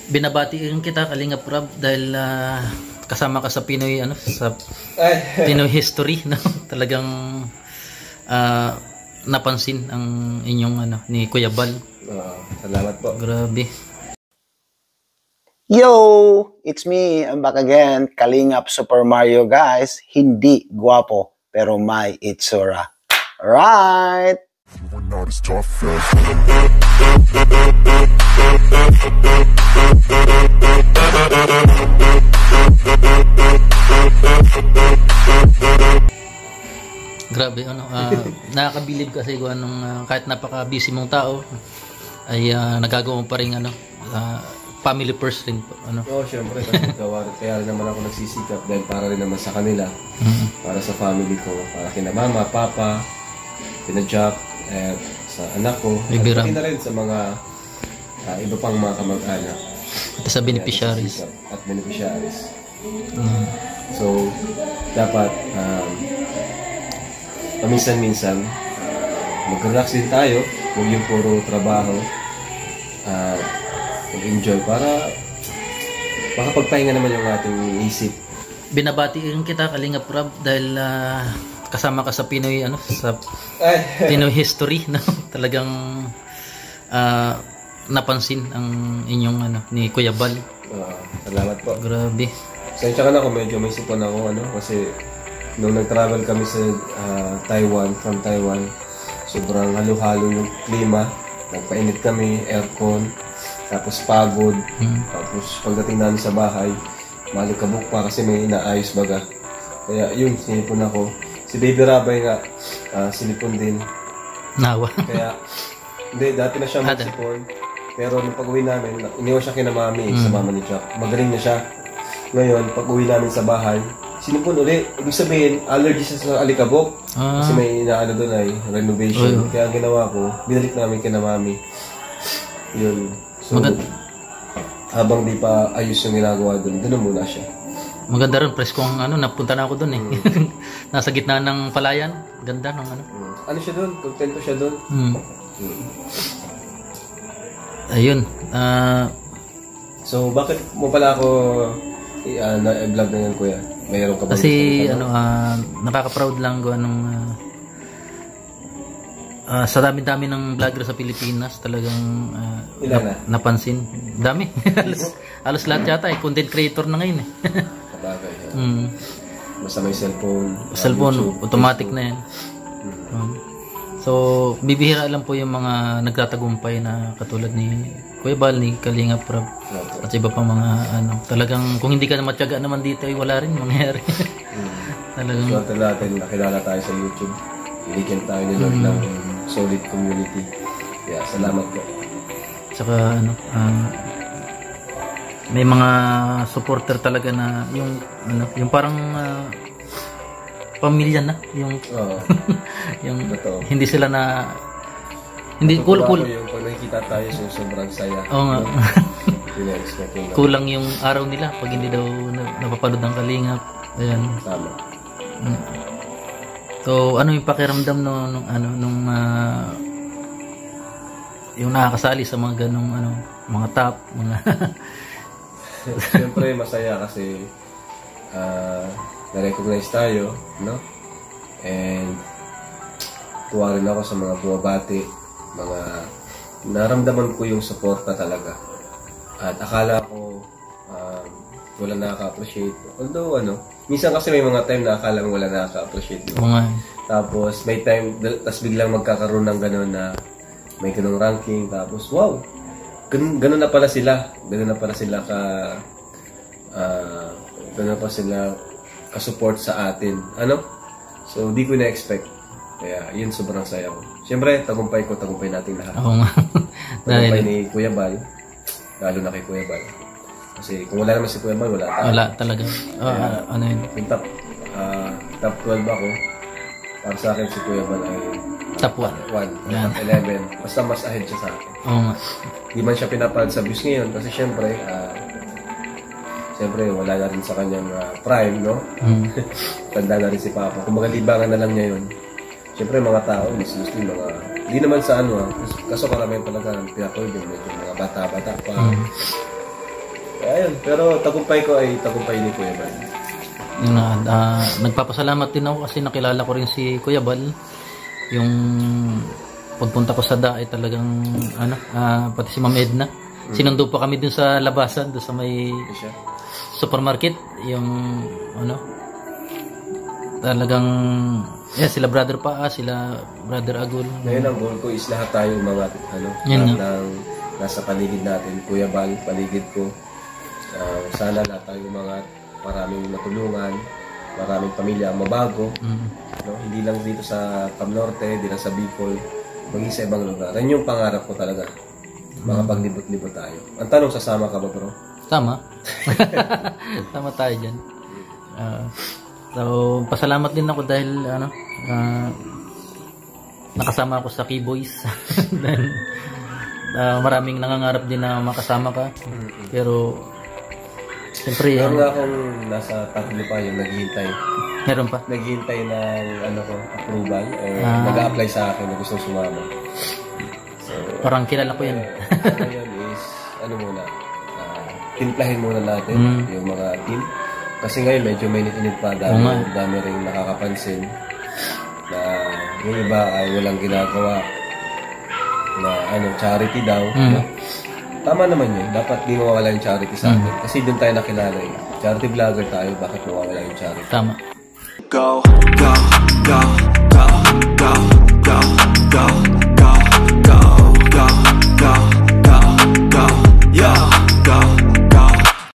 Binabati kita Kalingap Rab dahil kasama ka sa Pinoy sa Pinoy history, no? Talagang napansin ang inyong ni Kuya Bal. Salamat po. Grabe. Yo, it's me. I'm back again. Kalingap Super Mario, guys. Hindi guwapo pero may itsura. Alright. Grabe, nakakabilib kasi kung kahit napaka-busy mong tao ay nagagawa mo pa rin family first rin po. Oo, syempre kasi kaya rin naman ako nagsisikap dahil para rin naman sa kanila, para sa family ko, para kina mama, papa, kina Jack, sa anak ko, at pati na rin sa mga iba pang mga kamag-anak. At sa beneficiaries. At beneficiaries. So, dapat paminsan-minsan mag-relax din tayo, huwag yung puro trabaho, mag-enjoy para makapagpahinga naman yung ating isip. Binabati kita Kalingap Rab dahil kasama ka sa Pinoy sa Pinoy history, no? Talagang napansin ang inyong ni Kuya Bal. Salamat po. Grabe. Sensya ka na kung medyo may sipon ako kasi nung nag-travel kami sa from Taiwan, sobrang halo-halo yung klima, nagpainit kami, aircon, tapos pagod, tapos pagdating namin sa bahay, malikabok pa kasi may inaayos baga. Kaya yun, sinipon ako. Si Baby Rabay nga, sinipon din. Nawa. Kaya, hindi, dati na siya magsipon. Pero nung pag-uwi namin, iniwan siya kina mami, sa mama ni Jack. Magaling na siya. Ngayon, pag-uwi namin sa bahay, sinipon ulit. Ibig sabihin, allergy siya sa alikabok. Kasi may inaano doon ay renovation. Kaya ang ginawa ko, binalik namin kina mami. Yun. So, habang di pa ayos yung ginagawa doon, doon muna siya. Maganda rin, preskong napunta na ako doon eh. Nasa gitna ng palayan. Ganda ng Ano siya doon? Kontento siya doon. Ayun. So, bakit mo pala ako na-vlog na yan, Kuya? Mayroon ka ba? Kasi, nakaka-proud lang ko sa dami-dami ng vlogger sa Pilipinas, talagang napansin. Dami. Halos lahat yata content creator na ngayon eh. Kabagay. Basta may cellphone, YouTube, automatic Facebook na yan. So, bibihira lang po yung mga nagtatagumpay na katulad ni Kuya Bal, ni Kalingap Rab, at iba pang mga talagang kung hindi ka na matyaga naman dito ay wala rin mangyayari. Talagang swerte natin, nakilala tayo sa YouTube. Binigyan tayo nila ng solid community. Kaya salamat po. Tsaka may mga supporter talaga na yung parang pamilya na yung yung hindi sila na hindi cool yung pag nakikita tayo sobrang saya. Oo nga. Kulang yung araw nila pag hindi daw napapanood ng Kalingap. Ayan. Tama. So ano yung pakiramdam nung yung nakakasali sa mga ganong mga top mga Siyempre masaya kasi na-recognize tayo, no? And tuwa rin ako sa mga buwabati, mga naramdaman ko yung suporta talaga. At akala ko wala nakaka-appreciate. Although minsan kasi may mga time na akala mo wala nakaka-appreciate. Tapos may time, tapos biglang magkakaroon ng gano'n na may ganong ranking, tapos wow! Ganun na pala sila. Ganun na pala sila ka-support sa atin. So, di ko na-expect. Kaya, yun sobrang saya ko. Siyempre, tagumpay natin lahat. Oo nga. Tagumpay ni Kuya Bal. Lalo na kay Kuya Bal. Kasi kung wala naman si Kuya Bal, wala tayo. Wala talaga. Yun? Yung top 12 ako, para sa akin si Kuya Bal ay top 1. Top 11. Basta mas ahead siya sa akin. Oo nga. Di man siya pinapanood sa views ngayon kasi syempre wala na rin sa kanyang prime, no? Tanda na rin si Papa. Kung mga libangan na lang niya yun. Syempre mga tao, gusto mga... Hindi naman sa kaso karamihan talaga pinapanood yung medyo mga bata-bata pa. yan. Pero tagumpay ko ay tagumpay ni Kuya Bal. Yun na, nagpapasalamat din ako kasi nakilala ko rin si Kuya Bal. Yung pagpunta ko sa Da ay talagang pati si Ma'am Edna. Sinundo pa kami dun sa labasan, dun sa may Siya. supermarket, yung talagang sila Brother Paa, sila Brother Agul. Ngayon ang goal ko is lahat tayo mga Yan lahat ng nasa paligid natin. Kuya Bal, paligid ko. Sana lahat tayo mga maraming matulungan, maraming pamilya ang mabago. No? Hindi lang dito sa Cam Norte, hindi lang sa Bicol, maging sa ibang lugar. Yan yung pangarap ko talaga. Makapaglibot-libot tayo. Ang tanong, sasama ka ba, bro? Tama. Tama tayo dyan. So, pasalamat din ako dahil nakasama ako sa Keyboys. Dahil maraming nangangarap din na makasama ka. Pero siyempre Meron nga akong nasa tatlo pa yung naghihintay. meron pa. Naghihintay ng approval o nag-a-apply sa akin na gusto sumama. So, Parang kilala ko yan. ngayon is, muna, timplahin muna natin yung mga team. Kasi ngayon medyo mainit-init pa, dami rin nakakapansin na yung iba ay walang ginagawa na charity daw. No? Tama naman yun. Dapat di mawawala yung charity sa atin. Kasi doon tayo nakilala eh. Charity vlogger tayo, bakit mawawala yung charity? Tama. Go, go, go, go, go, go, go.